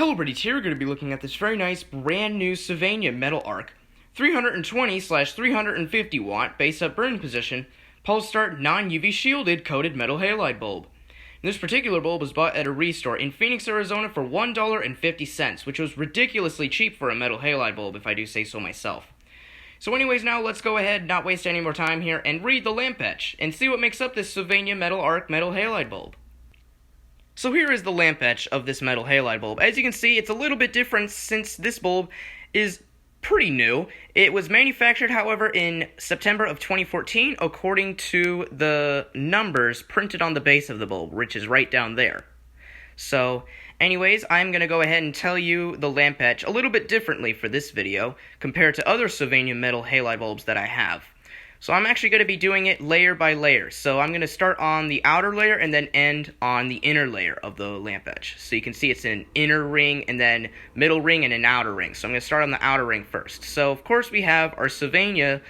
Hello buddies, here we're going to be looking at this very nice brand new Sylvania MetalArc 320/350 watt base up burn position pulse start non-UV shielded coated metal halide bulb. And this particular bulb was bought at a restore in Phoenix, Arizona for $1.50, which was ridiculously cheap for a metal halide bulb if I do say so myself. So anyways, now let's go ahead, not waste any more time here, and read the lamp etch and see what makes up this Sylvania MetalArc metal halide bulb. So here is the lamp etch of this metal halide bulb. As you can see, it's a little bit different since this bulb is pretty new. It was manufactured, however, in September of 2014, according to the numbers printed on the base of the bulb, which is right down there. So, anyways, I'm going to go ahead and tell you the lamp etch a little bit differently for this video, compared to other Sylvania metal halide bulbs that I have. So I'm actually going to be doing it layer by layer. So I'm going to start on the outer layer and then end on the inner layer of the lamp etch. So you can see it's an inner ring and then middle ring and an outer ring. So I'm going to start on the outer ring first. So of course we have our Sylvania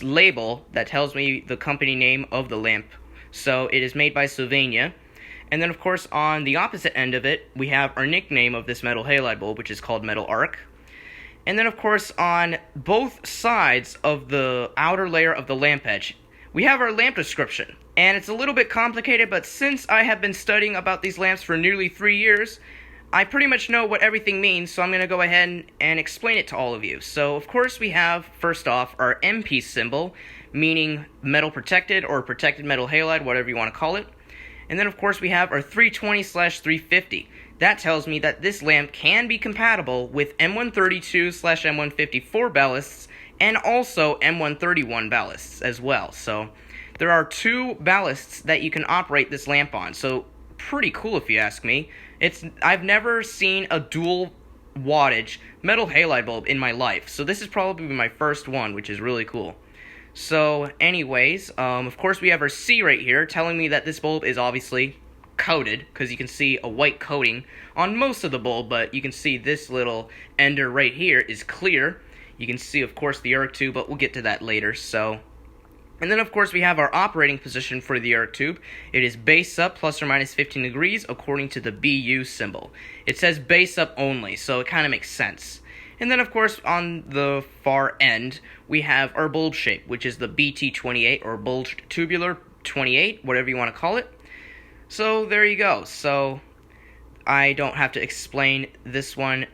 label that tells me the company name of the lamp. So it is made by Sylvania. And then of course on the opposite end of it we have our nickname of this metal halide bulb, which is called MetalArc. And then, of course, on both sides of the outer layer of the lamp etch, we have our lamp description. And it's a little bit complicated, but since I have been studying about these lamps for nearly 3 years, I pretty much know what everything means, so I'm going to go ahead and explain it to all of you. So, of course, we have, first off, our MP symbol, meaning metal protected or protected metal halide, whatever you want to call it. And then, of course, we have our 320/350. That tells me that this lamp can be compatible with M132/M154 ballasts and also M131 ballasts as well. So there are two ballasts that you can operate this lamp on. So pretty cool if you ask me. I've never seen a dual wattage metal halide bulb in my life. So this is probably my first one, which is really cool. So anyways, of course we have our C right here telling me that this bulb is obviously coated, because you can see a white coating on most of the bulb, but you can see this little ender right here is clear. You can see, of course, the arc tube, but we'll get to that later. So, and then of course we have our operating position for the arc tube. It is base up plus or minus 15 degrees according to the BU symbol. It says base up only, so it kind of makes sense. And then of course on the far end we have our bulb shape, which is the BT28 or bulged tubular 28, whatever you want to call it. So there you go. So I don't have to explain this one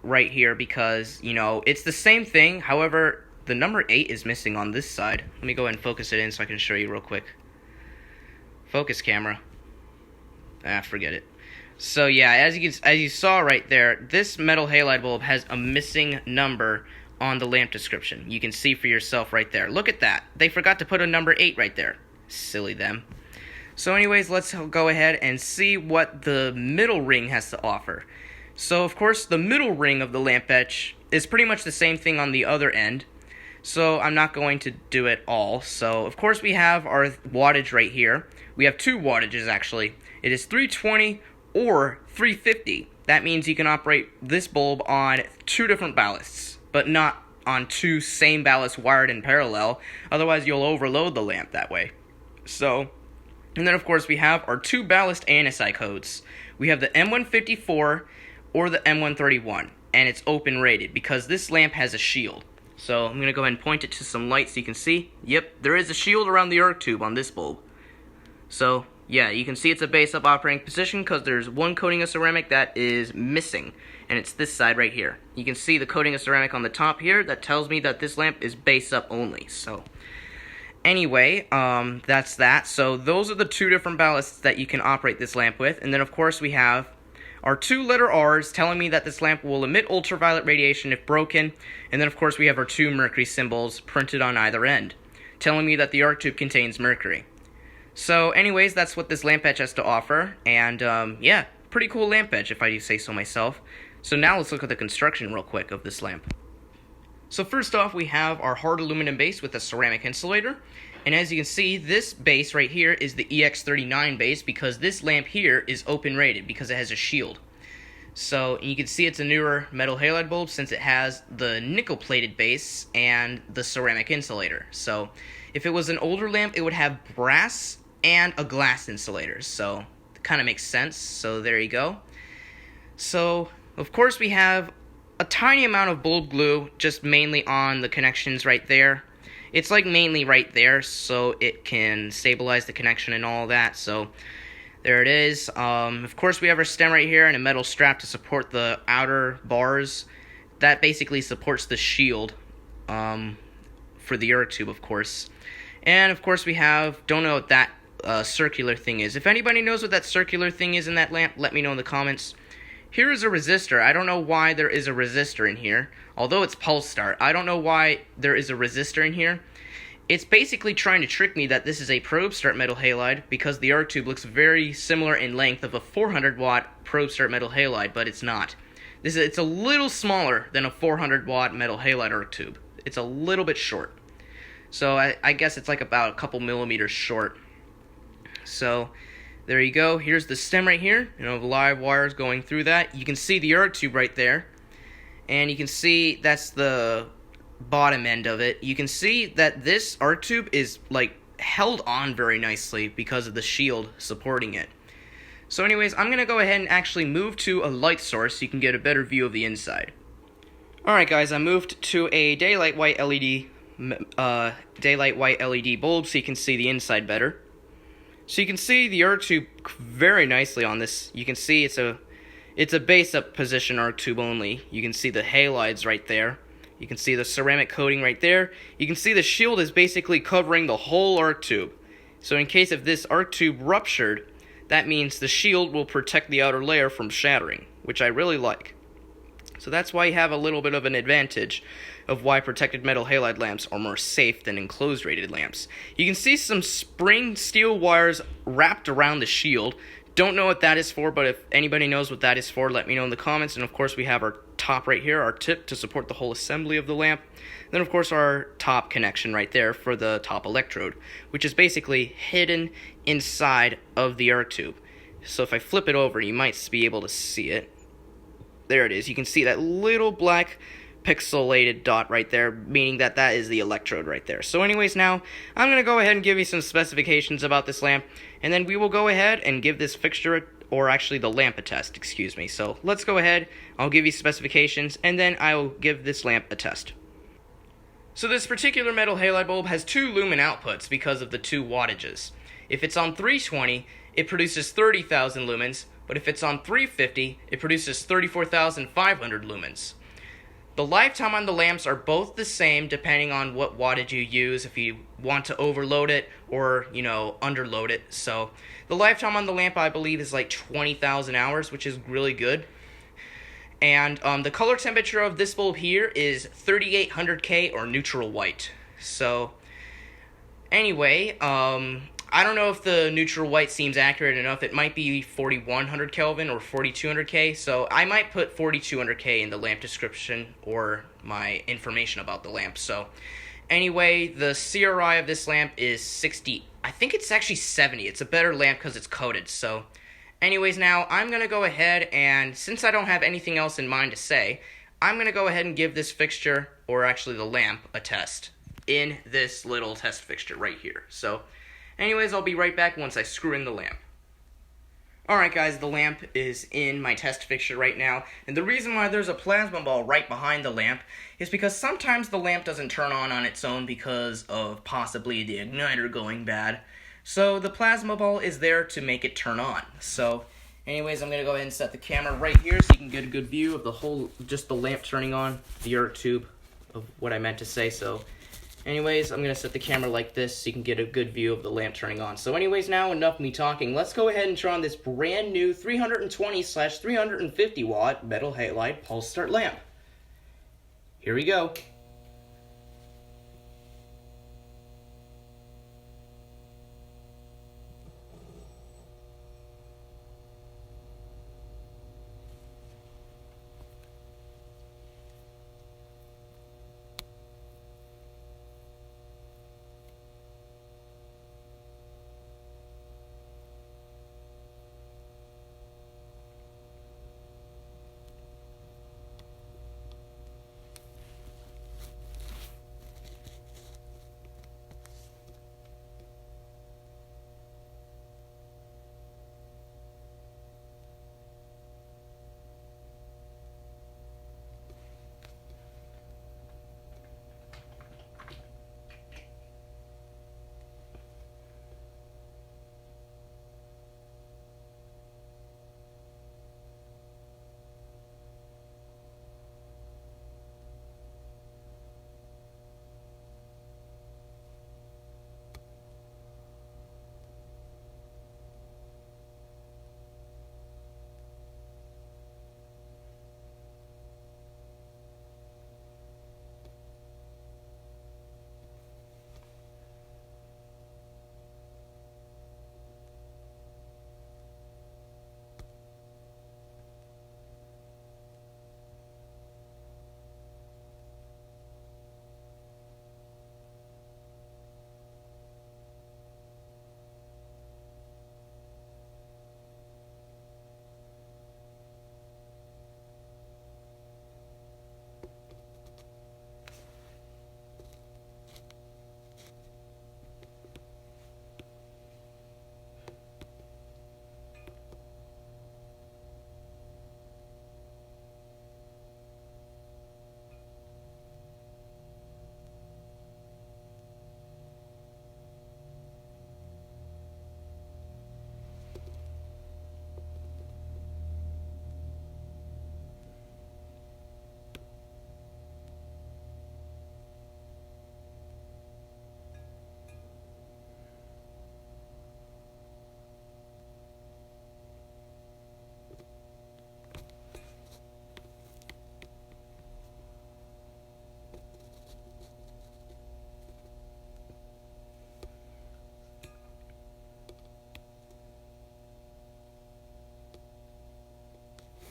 right here because, you know, it's the same thing. However, the number 8 is missing on this side. Let me go ahead and focus it in so I can show you real quick. Focus camera. Forget it. So yeah, as you saw right there, this metal halide bulb has a missing number on the lamp description. You can see for yourself right there. Look at that. They forgot to put a number 8 right there. Silly them. So anyways, let's go ahead and see what the middle ring has to offer. So of course the middle ring of the lamp etch is pretty much the same thing on the other end. So I'm not going to do it all. So of course we have our wattage right here. We have two wattages actually. It is 320 or 350. That means you can operate this bulb on two different ballasts, but not on two same ballasts wired in parallel. Otherwise you'll overload the lamp that way. So, and then of course we have our two ballast ANSI codes. We have the M154 or the M131, and it's open rated because this lamp has a shield. So I'm going to go ahead and point it to some light so you can see. Yep, there is a shield around the arc tube on this bulb. So yeah, you can see it's a base up operating position because there's one coating of ceramic that is missing, and it's this side right here. You can see the coating of ceramic on the top here that tells me that this lamp is base up only. So anyway, that's that. So those are the two different ballasts that you can operate this lamp with. And then of course we have our two letter R's telling me that this lamp will emit ultraviolet radiation if broken. And then of course we have our two mercury symbols printed on either end, telling me that the arc tube contains mercury. So anyways, that's what this lamp etch has to offer. And yeah, pretty cool lamp etch if I do say so myself. So now let's look at the construction real quick of this lamp. So first off, we have our hard aluminum base with a ceramic insulator. And as you can see, this base right here is the EX39 base because this lamp here is open rated because it has a shield. So you can see it's a newer metal halide bulb since it has the nickel plated base and the ceramic insulator. So if it was an older lamp, it would have brass and a glass insulator. So it kind of makes sense. So there you go. So Of course, we have a tiny amount of bulb glue, just mainly on the connections right there. It's like mainly right there, so it can stabilize the connection and all that, so there it is. Of course, we have our stem right here and a metal strap to support the outer bars. That basically supports the shield for the air tube, of course. And, of course, we have, don't know what that circular thing is. If anybody knows what that circular thing is in that lamp, let me know in the comments. Here is a resistor. I don't know why there is a resistor in here. Although it's pulse start, I don't know why there is a resistor in here. It's basically trying to trick me that this is a probe start metal halide because the arc tube looks very similar in length of a 400 watt probe start metal halide, but it's not. It's a little smaller than a 400 watt metal halide arc tube. It's a little bit short. So I guess it's like about a couple millimeters short. So there you go. Here's the stem right here. You know, the live wires going through that. You can see the arc tube right there. And you can see that's the bottom end of it. You can see that this arc tube is like held on very nicely because of the shield supporting it. So anyways, I'm going to go ahead and actually move to a light source so you can get a better view of the inside. Alright guys, I moved to a daylight white LED bulb so you can see the inside better. So you can see the arc tube very nicely on this. You can see it's a base up position arc tube only. You can see the halides right there. You can see the ceramic coating right there. You can see the shield is basically covering the whole arc tube. So in case if this arc tube ruptured, that means the shield will protect the outer layer from shattering, which I really like. So that's why you have a little bit of an advantage of why protected metal halide lamps are more safe than enclosed rated lamps. You can see some spring steel wires wrapped around the shield. Don't know what that is for, but if anybody knows what that is for, let me know in the comments. And of course we have our top right here, our tip to support the whole assembly of the lamp. Then of course our top connection right there for the top electrode, which is basically hidden inside of the arc tube. So if I flip it over, you might be able to see it. There it is. You can see that little black pixelated dot right there, meaning that that is the electrode right there. So anyways, now I'm going to go ahead and give you some specifications about this lamp, and then we will go ahead and give this fixture, or actually the lamp, a test, excuse me. So let's go ahead, I'll give you specifications, and then I'll give this lamp a test. So this particular metal halide bulb has 2 lumen outputs because of the 2 wattages. If it's on 320, it produces 30,000 lumens, but if it's on 350, it produces 34,500 lumens. The lifetime on the lamps are both the same depending on what wattage you use, if you want to overload it or, you know, underload it. So the lifetime on the lamp, I believe, is like 20,000 hours, which is really good. And the color temperature of this bulb here is 3800K or neutral white. So anyway, I don't know if the neutral white seems accurate enough. It might be 4100 Kelvin or 4200K, so I might put 4200K in the lamp description or my information about the lamp. So anyway, the CRI of this lamp is 60. I think it's actually 70. It's a better lamp because it's coated. So anyways, now I'm going to go ahead and, since I don't have anything else in mind to say, I'm going to go ahead and give this fixture, or actually the lamp, a test in this little test fixture right here. So anyways, I'll be right back once I screw in the lamp. Alright guys, the lamp is in my test fixture right now, and the reason why there's a plasma ball right behind the lamp is because sometimes the lamp doesn't turn on its own because of possibly the igniter going bad. So the plasma ball is there to make it turn on. So anyways, I'm going to go ahead and set the camera right here so you can get a good view of the whole, just the lamp turning on, the arc tube of what I meant to say. So anyways, I'm going to set the camera like this so you can get a good view of the lamp turning on. So anyways, now enough me talking. Let's go ahead and turn on this brand new 320/350 watt metal halide pulse start lamp. Here we go.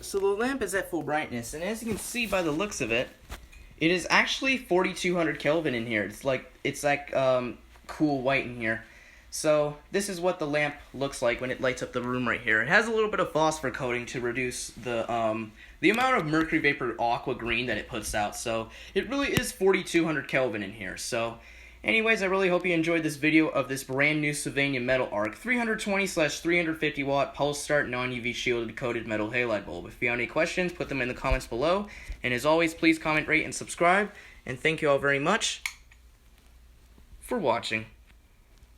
So the lamp is at full brightness, and as you can see by the looks of it, it is actually 4200 Kelvin in here. It's like cool white in here. So this is what the lamp looks like when it lights up the room right here. It has a little bit of phosphor coating to reduce the amount of mercury vapor aqua green that it puts out. So it really is 4200 Kelvin in here. So anyways, I really hope you enjoyed this video of this brand new Sylvania MetalArc 320/350 watt pulse start non-UV shielded coated metal halide bulb. If you have any questions, put them in the comments below. And as always, please comment, rate, and subscribe. And thank you all very much for watching.